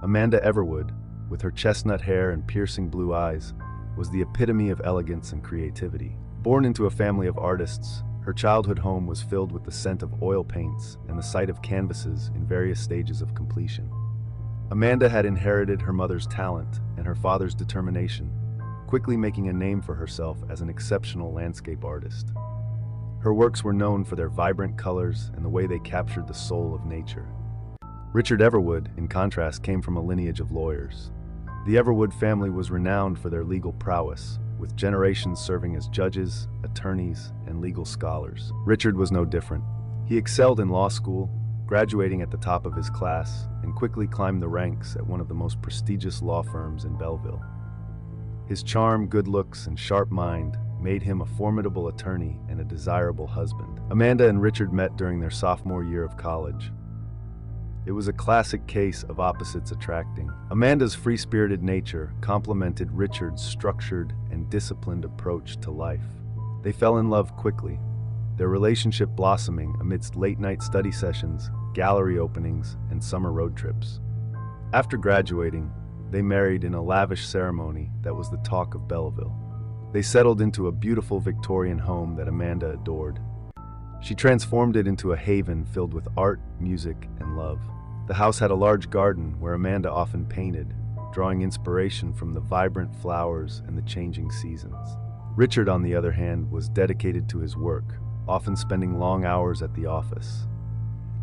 Amanda Everwood, with her chestnut hair and piercing blue eyes, was the epitome of elegance and creativity. Born into a family of artists, her childhood home was filled with the scent of oil paints and the sight of canvases in various stages of completion. Amanda had inherited her mother's talent and her father's determination, quickly making a name for herself as an exceptional landscape artist. Her works were known for their vibrant colors and the way they captured the soul of nature. Richard Everwood, in contrast, came from a lineage of lawyers. The Everwood family was renowned for their legal prowess, with generations serving as judges, attorneys, and legal scholars. Richard was no different. He excelled in law school, graduating at the top of his class, and quickly climbed the ranks at one of the most prestigious law firms in Belleville. His charm, good looks, and sharp mind made him a formidable attorney and a desirable husband. Amanda and Richard met during their sophomore year of college. It was a classic case of opposites attracting. Amanda's free-spirited nature complemented Richard's structured and disciplined approach to life. They fell in love quickly, their relationship blossoming amidst late-night study sessions, gallery openings, and summer road trips. After graduating, they married in a lavish ceremony that was the talk of Belleville. They settled into a beautiful Victorian home that Amanda adored. She transformed it into a haven filled with art, music, and love. The house had a large garden where Amanda often painted, drawing inspiration from the vibrant flowers and the changing seasons. Richard, on the other hand, was dedicated to his work, often spending long hours at the office.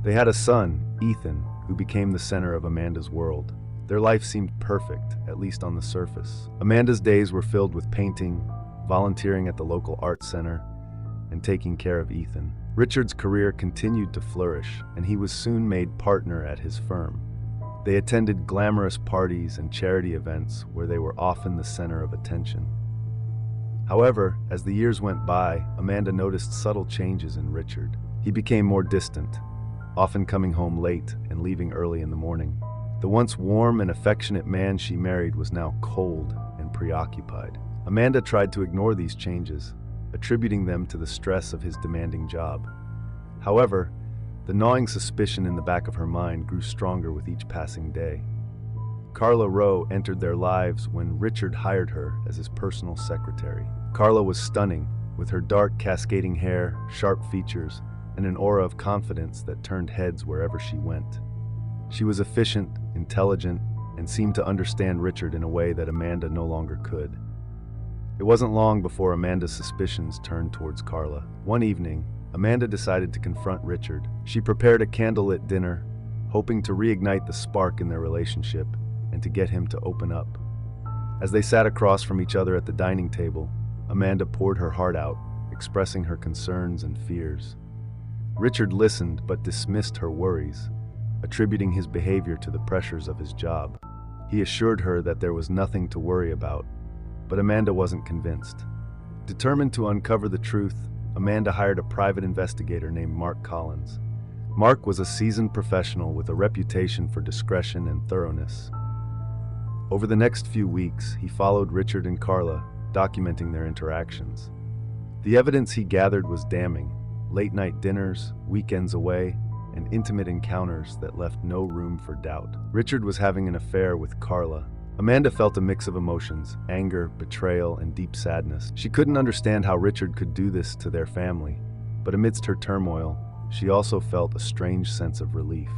They had a son, Ethan, who became the center of Amanda's world. Their life seemed perfect, at least on the surface. Amanda's days were filled with painting, volunteering at the local art center, and taking care of Ethan. Richard's career continued to flourish, and he was soon made partner at his firm. They attended glamorous parties and charity events where they were often the center of attention. However, as the years went by, Amanda noticed subtle changes in Richard. He became more distant, often coming home late and leaving early in the morning. The once warm and affectionate man she married was now cold and preoccupied. Amanda tried to ignore these changes, attributing them to the stress of his demanding job. However, the gnawing suspicion in the back of her mind grew stronger with each passing day. Carla Rowe entered their lives when Richard hired her as his personal secretary. Carla was stunning, with her dark, cascading hair, sharp features, and an aura of confidence that turned heads wherever she went. She was efficient, intelligent, and seemed to understand Richard in a way that Amanda no longer could. It wasn't long before Amanda's suspicions turned towards Carla. One evening, Amanda decided to confront Richard. She prepared a candlelit dinner, hoping to reignite the spark in their relationship and to get him to open up. As they sat across from each other at the dining table, Amanda poured her heart out, expressing her concerns and fears. Richard listened but dismissed her worries, attributing his behavior to the pressures of his job. He assured her that there was nothing to worry about, but Amanda wasn't convinced. Determined to uncover the truth, Amanda hired a private investigator named Mark Collins. Mark was a seasoned professional with a reputation for discretion and thoroughness. Over the next few weeks, he followed Richard and Carla, documenting their interactions. The evidence he gathered was damning: late-night dinners, weekends away, and intimate encounters that left no room for doubt. Richard was having an affair with Carla. Amanda felt a mix of emotions: anger, betrayal, and deep sadness. She couldn't understand how Richard could do this to their family, but amidst her turmoil, she also felt a strange sense of relief.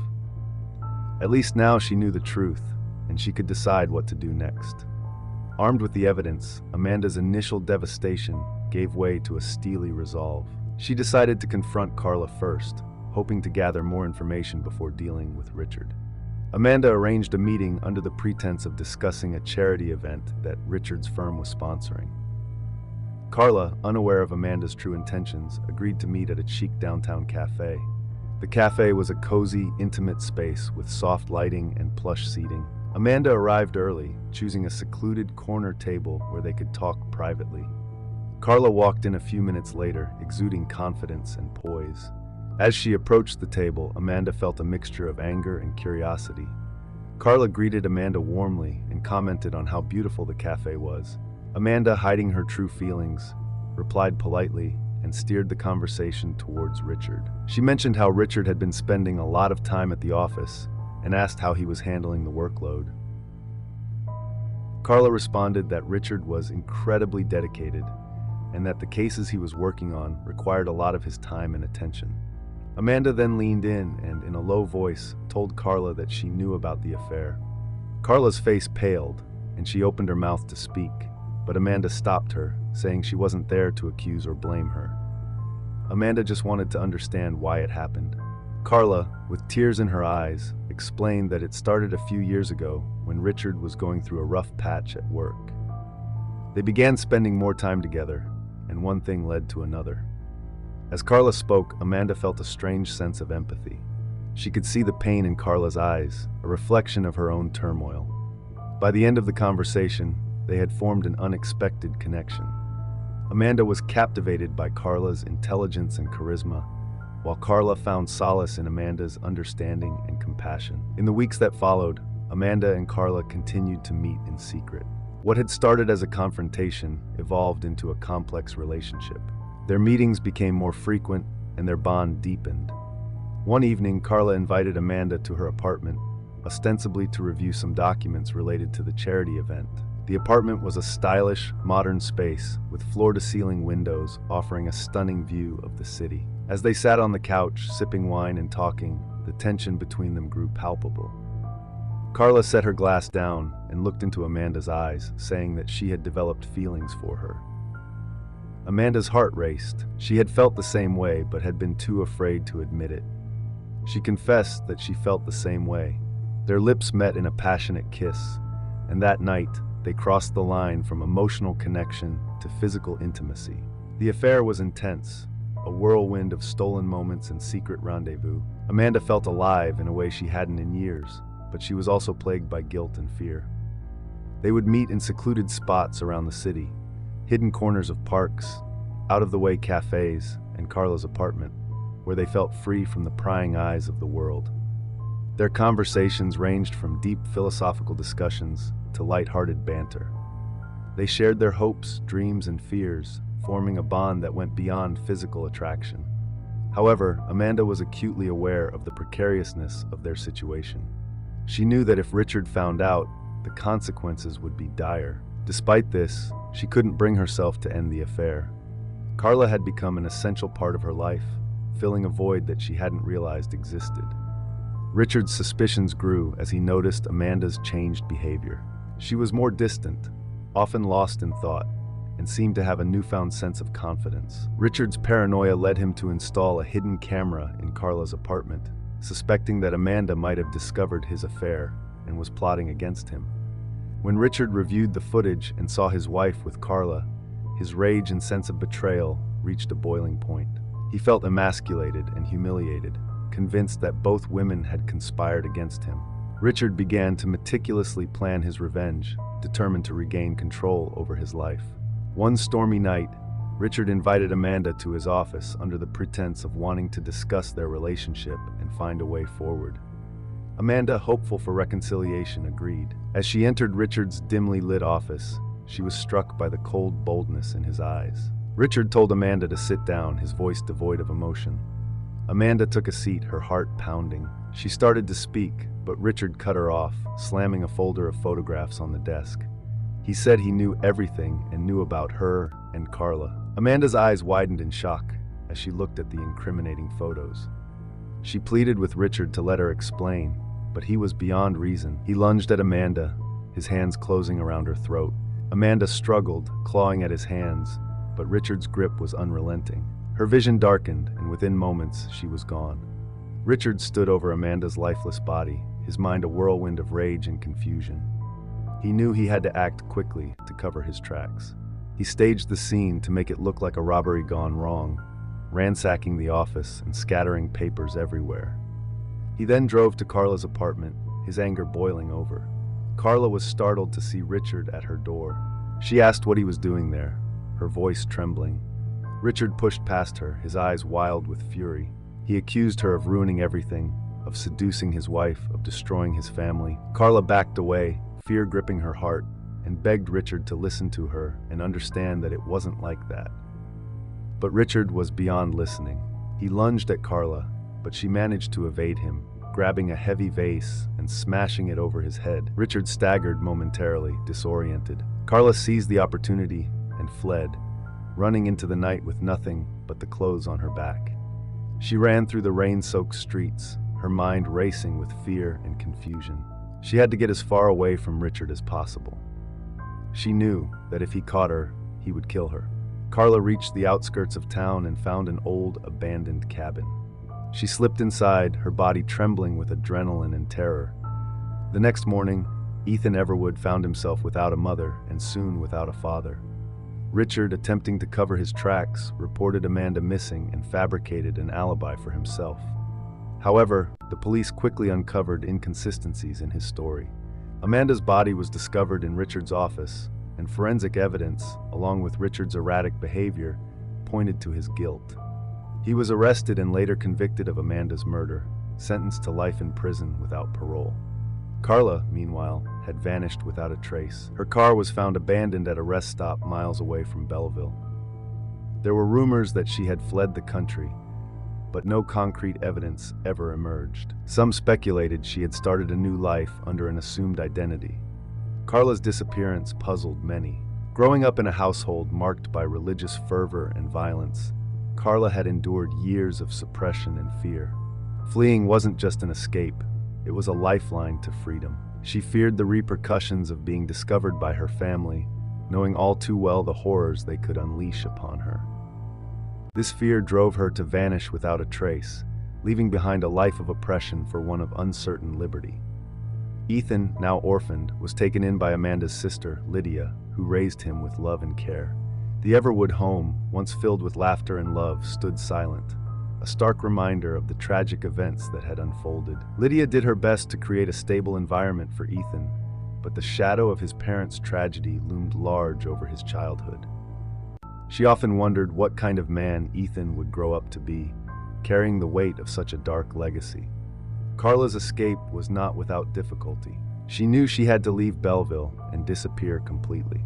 At least now she knew the truth, and she could decide what to do next. Armed with the evidence, Amanda's initial devastation gave way to a steely resolve. She decided to confront Carla first, hoping to gather more information before dealing with Richard. Amanda arranged a meeting under the pretense of discussing a charity event that Richard's firm was sponsoring. Carla, unaware of Amanda's true intentions, agreed to meet at a chic downtown cafe. The cafe was a cozy, intimate space with soft lighting and plush seating. Amanda arrived early, choosing a secluded corner table where they could talk privately. Carla walked in a few minutes later, exuding confidence and poise. As she approached the table, Amanda felt a mixture of anger and curiosity. Carla greeted Amanda warmly and commented on how beautiful the cafe was. Amanda, hiding her true feelings, replied politely and steered the conversation towards Richard. She mentioned how Richard had been spending a lot of time at the office, and asked how he was handling the workload. Carla responded that Richard was incredibly dedicated and that the cases he was working on required a lot of his time and attention. Amanda then leaned in and, in a low voice, told Carla that she knew about the affair. Carla's face paled, and she opened her mouth to speak, but Amanda stopped her, saying she wasn't there to accuse or blame her. Amanda just wanted to understand why it happened. Carla, with tears in her eyes, explained that it started a few years ago when Richard was going through a rough patch at work. They began spending more time together, and one thing led to another. As Carla spoke, Amanda felt a strange sense of empathy. She could see the pain in Carla's eyes, a reflection of her own turmoil. By the end of the conversation, they had formed an unexpected connection. Amanda was captivated by Carla's intelligence and charisma, while Carla found solace in Amanda's understanding and compassion. In the weeks that followed, Amanda and Carla continued to meet in secret. What had started as a confrontation evolved into a complex relationship. Their meetings became more frequent and their bond deepened. One evening, Carla invited Amanda to her apartment, ostensibly to review some documents related to the charity event. The apartment was a stylish, modern space with floor-to-ceiling windows offering a stunning view of the city. As they sat on the couch, sipping wine and talking, the tension between them grew palpable. Carla set her glass down and looked into Amanda's eyes, saying that she had developed feelings for her. Amanda's heart raced. She had felt the same way, but had been too afraid to admit it. She confessed that she felt the same way. Their lips met in a passionate kiss, and that night, they crossed the line from emotional connection to physical intimacy. The affair was intense, a whirlwind of stolen moments and secret rendezvous. Amanda felt alive in a way she hadn't in years, but she was also plagued by guilt and fear. They would meet in secluded spots around the city, hidden corners of parks, out-of-the-way cafes, and Carla's apartment, where they felt free from the prying eyes of the world. Their conversations ranged from deep philosophical discussions to light-hearted banter. They shared their hopes, dreams, and fears, forming a bond that went beyond physical attraction. However, Amanda was acutely aware of the precariousness of their situation. She knew that if Richard found out, the consequences would be dire. Despite this, she couldn't bring herself to end the affair. Carla had become an essential part of her life, filling a void that she hadn't realized existed. Richard's suspicions grew as he noticed Amanda's changed behavior. She was more distant, often lost in thought, and seemed to have a newfound sense of confidence. Richard's paranoia led him to install a hidden camera in Carla's apartment, suspecting that Amanda might have discovered his affair and was plotting against him. When Richard reviewed the footage and saw his wife with Carla, his rage and sense of betrayal reached a boiling point. He felt emasculated and humiliated, convinced that both women had conspired against him. Richard began to meticulously plan his revenge, determined to regain control over his life. One stormy night, Richard invited Amanda to his office under the pretense of wanting to discuss their relationship and find a way forward. Amanda, hopeful for reconciliation, agreed. As she entered Richard's dimly lit office, she was struck by the cold boldness in his eyes. Richard told Amanda to sit down, his voice devoid of emotion. Amanda took a seat, her heart pounding. She started to speak, but Richard cut her off, slamming a folder of photographs on the desk. He said he knew everything and knew about her and Carla. Amanda's eyes widened in shock as she looked at the incriminating photos. She pleaded with Richard to let her explain, but he was beyond reason. He lunged at Amanda, his hands closing around her throat. Amanda struggled, clawing at his hands, but Richard's grip was unrelenting. Her vision darkened, and within moments, she was gone. Richard stood over Amanda's lifeless body, his mind a whirlwind of rage and confusion. He knew he had to act quickly to cover his tracks. He staged the scene to make it look like a robbery gone wrong, ransacking the office and scattering papers everywhere. He then drove to Carla's apartment, his anger boiling over. Carla was startled to see Richard at her door. She asked what he was doing there, her voice trembling. Richard pushed past her, his eyes wild with fury. He accused her of ruining everything, of seducing his wife, of destroying his family. Carla backed away, fear gripping her heart, and begged Richard to listen to her and understand that it wasn't like that. But Richard was beyond listening. He lunged at Carla, but she managed to evade him, grabbing a heavy vase and smashing it over his head. Richard staggered momentarily, disoriented. Carla seized the opportunity and fled, running into the night with nothing but the clothes on her back. She ran through the rain-soaked streets, her mind racing with fear and confusion. She had to get as far away from Richard as possible. She knew that if he caught her, he would kill her. Carla reached the outskirts of town and found an old, abandoned cabin. She slipped inside, her body trembling with adrenaline and terror. The next morning, Ethan Everwood found himself without a mother and soon without a father. Richard, attempting to cover his tracks, reported Amanda missing and fabricated an alibi for himself. However, the police quickly uncovered inconsistencies in his story. Amanda's body was discovered in Richard's office, and forensic evidence, along with Richard's erratic behavior, pointed to his guilt. He was arrested and later convicted of Amanda's murder, sentenced to life in prison without parole. Carla, meanwhile, had vanished without a trace. Her car was found abandoned at a rest stop miles away from Belleville. There were rumors that she had fled the country, but no concrete evidence ever emerged. Some speculated she had started a new life under an assumed identity. Carla's disappearance puzzled many. Growing up in a household marked by religious fervor and violence, Carla had endured years of suppression and fear. Fleeing wasn't just an escape, it was a lifeline to freedom. She feared the repercussions of being discovered by her family, knowing all too well the horrors they could unleash upon her. This fear drove her to vanish without a trace, leaving behind a life of oppression for one of uncertain liberty. Ethan, now orphaned, was taken in by Amanda's sister, Lydia, who raised him with love and care. The Everwood home, once filled with laughter and love, stood silent, a stark reminder of the tragic events that had unfolded. Lydia did her best to create a stable environment for Ethan, but the shadow of his parents' tragedy loomed large over his childhood. She often wondered what kind of man Ethan would grow up to be, carrying the weight of such a dark legacy. Carla's escape was not without difficulty. She knew she had to leave Belleville and disappear completely.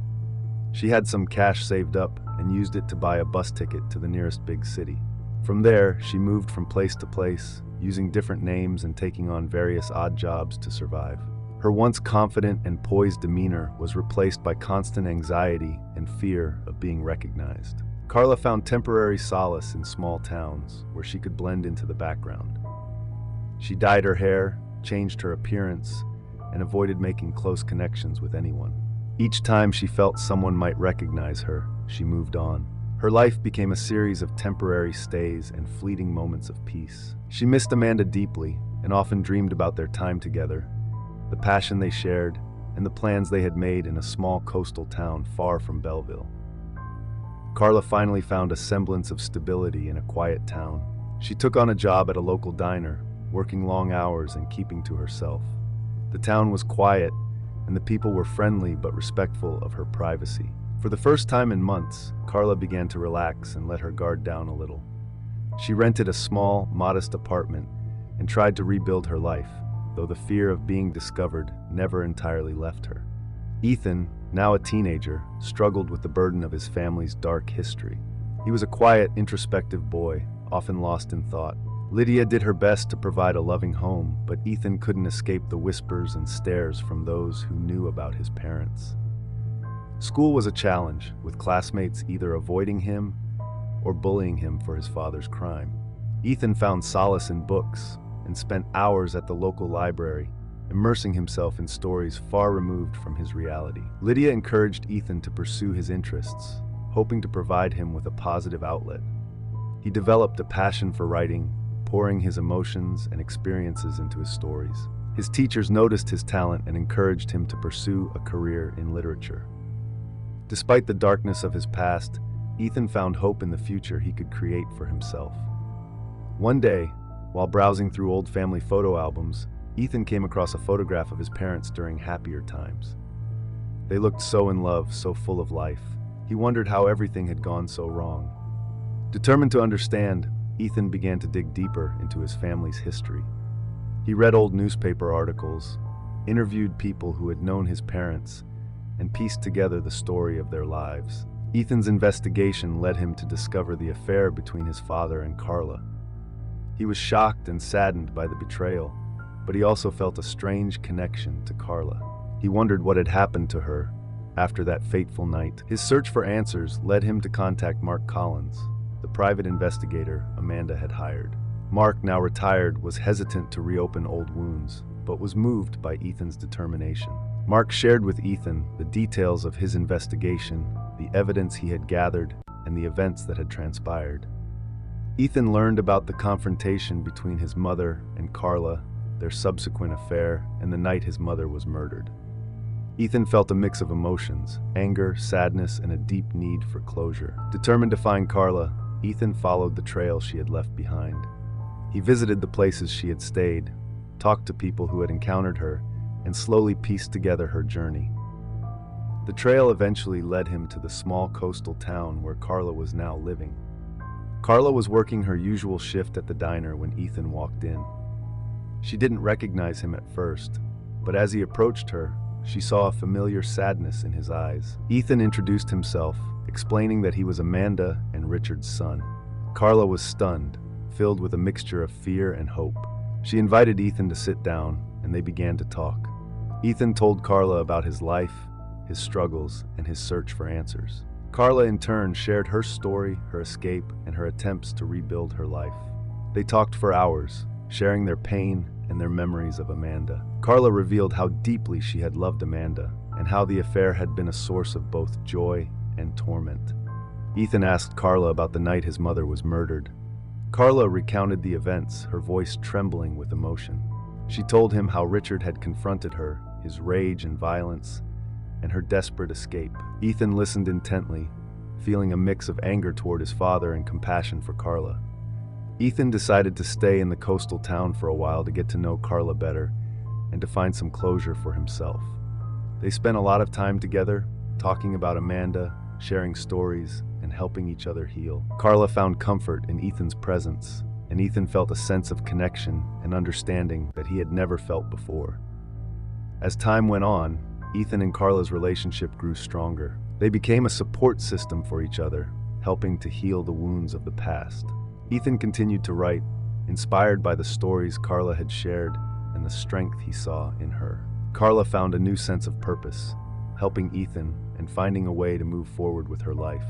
She had some cash saved up and used it to buy a bus ticket to the nearest big city. From there, she moved from place to place, using different names and taking on various odd jobs to survive. Her once confident and poised demeanor was replaced by constant anxiety and fear of being recognized. Carla found temporary solace in small towns, where she could blend into the background. She dyed her hair, changed her appearance, and avoided making close connections with anyone. Each time she felt someone might recognize her, she moved on. Her life became a series of temporary stays and fleeting moments of peace. She missed Amanda deeply and often dreamed about their time together, the passion they shared, and the plans they had made in a small coastal town far from Belleville. Carla finally found a semblance of stability in a quiet town. She took on a job at a local diner, working long hours and keeping to herself. The town was quiet, and the people were friendly but respectful of her privacy. For the first time in months, Carla began to relax and let her guard down a little. She rented a small, modest apartment and tried to rebuild her life, though the fear of being discovered never entirely left her. Ethan, now a teenager, struggled with the burden of his family's dark history. He was a quiet, introspective boy, often lost in thought. Lydia did her best to provide a loving home, but Ethan couldn't escape the whispers and stares from those who knew about his parents. School was a challenge, with classmates either avoiding him or bullying him for his father's crime. Ethan found solace in books and spent hours at the local library, immersing himself in stories far removed from his reality. Lydia encouraged Ethan to pursue his interests, hoping to provide him with a positive outlet. He developed a passion for writing, pouring his emotions and experiences into his stories. His teachers noticed his talent and encouraged him to pursue a career in literature. Despite the darkness of his past, Ethan found hope in the future he could create for himself. One day, while browsing through old family photo albums, Ethan came across a photograph of his parents during happier times. They looked so in love, so full of life. He wondered how everything had gone so wrong. Determined to understand, Ethan began to dig deeper into his family's history. He read old newspaper articles, interviewed people who had known his parents, and pieced together the story of their lives. Ethan's investigation led him to discover the affair between his father and Carla. He was shocked and saddened by the betrayal, but he also felt a strange connection to Carla. He wondered what had happened to her after that fateful night. His search for answers led him to contact Mark Collins, the private investigator Amanda had hired. Mark, now retired, was hesitant to reopen old wounds, but was moved by Ethan's determination. Mark shared with Ethan the details of his investigation, the evidence he had gathered, and the events that had transpired. Ethan learned about the confrontation between his mother and Carla, their subsequent affair, and the night his mother was murdered. Ethan felt a mix of emotions, anger, sadness, and a deep need for closure. Determined to find Carla, Ethan followed the trail she had left behind. He visited the places she had stayed, talked to people who had encountered her, and slowly pieced together her journey. The trail eventually led him to the small coastal town where Carla was now living. Carla was working her usual shift at the diner when Ethan walked in. She didn't recognize him at first, but as he approached her, she saw a familiar sadness in his eyes. Ethan introduced himself, explaining that he was Amanda and Richard's son. Carla was stunned, filled with a mixture of fear and hope. She invited Ethan to sit down, and they began to talk. Ethan told Carla about his life, his struggles, and his search for answers. Carla, in turn, shared her story, her escape, and her attempts to rebuild her life. They talked for hours, sharing their pain and their memories of Amanda. Carla revealed how deeply she had loved Amanda, and how the affair had been a source of both joy and torment. Ethan asked Carla about the night his mother was murdered. Carla recounted the events, her voice trembling with emotion. She told him how Richard had confronted her, his rage and violence, and her desperate escape. Ethan listened intently, feeling a mix of anger toward his father and compassion for Carla. Ethan decided to stay in the coastal town for a while to get to know Carla better and to find some closure for himself. They spent a lot of time together, talking about Amanda, sharing stories, and helping each other heal. Carla found comfort in Ethan's presence, and Ethan felt a sense of connection and understanding that he had never felt before. As time went on, Ethan and Carla's relationship grew stronger. They became a support system for each other, helping to heal the wounds of the past. Ethan continued to write, inspired by the stories Carla had shared and the strength he saw in her. Carla found a new sense of purpose, helping Ethan and finding a way to move forward with her life.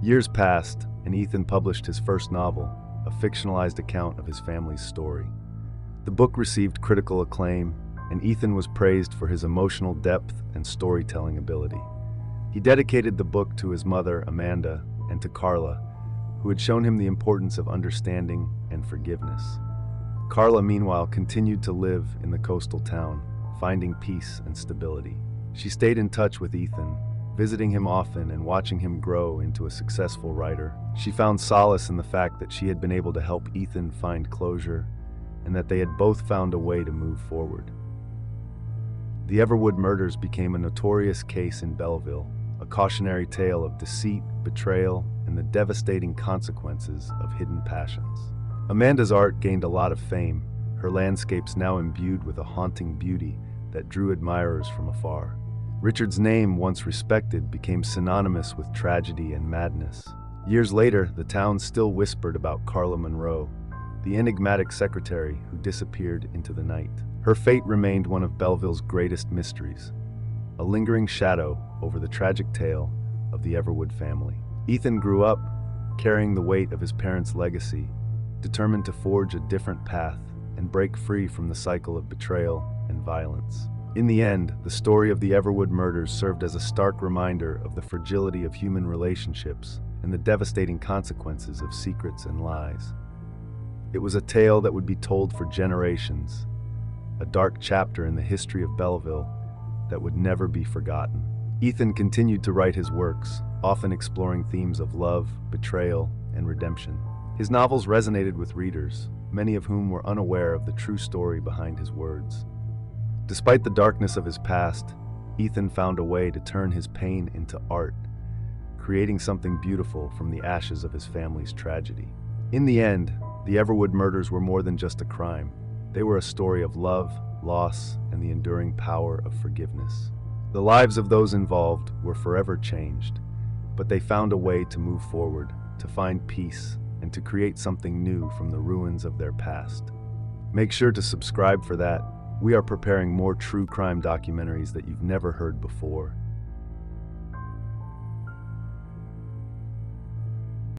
Years passed, and Ethan published his first novel, a fictionalized account of his family's story. The book received critical acclaim, and Ethan was praised for his emotional depth and storytelling ability. He dedicated the book to his mother, Amanda, and to Carla, who had shown him the importance of understanding and forgiveness. Carla, meanwhile, continued to live in the coastal town, finding peace and stability. She stayed in touch with Ethan, visiting him often and watching him grow into a successful writer. She found solace in the fact that she had been able to help Ethan find closure and that they had both found a way to move forward. The Everwood murders became a notorious case in Belleville, a cautionary tale of deceit, betrayal, and the devastating consequences of hidden passions. Amanda's art gained a lot of fame, her landscapes now imbued with a haunting beauty that drew admirers from afar. Richard's name, once respected, became synonymous with tragedy and madness. Years later, the town still whispered about Carla Monroe, the enigmatic secretary who disappeared into the night. Her fate remained one of Belleville's greatest mysteries, a lingering shadow over the tragic tale of the Everwood family. Ethan grew up, carrying the weight of his parents' legacy, determined to forge a different path and break free from the cycle of betrayal and violence. In the end, the story of the Everwood murders served as a stark reminder of the fragility of human relationships and the devastating consequences of secrets and lies. It was a tale that would be told for generations, a dark chapter in the history of Belleville that would never be forgotten. Ethan continued to write his works, often exploring themes of love, betrayal, and redemption. His novels resonated with readers, many of whom were unaware of the true story behind his words. Despite the darkness of his past, Ethan found a way to turn his pain into art, creating something beautiful from the ashes of his family's tragedy. In the end, the Everwood murders were more than just a crime. They were a story of love, loss, and the enduring power of forgiveness. The lives of those involved were forever changed, but they found a way to move forward, to find peace, and to create something new from the ruins of their past. Make sure to subscribe for that. We are preparing more true crime documentaries that you've never heard before.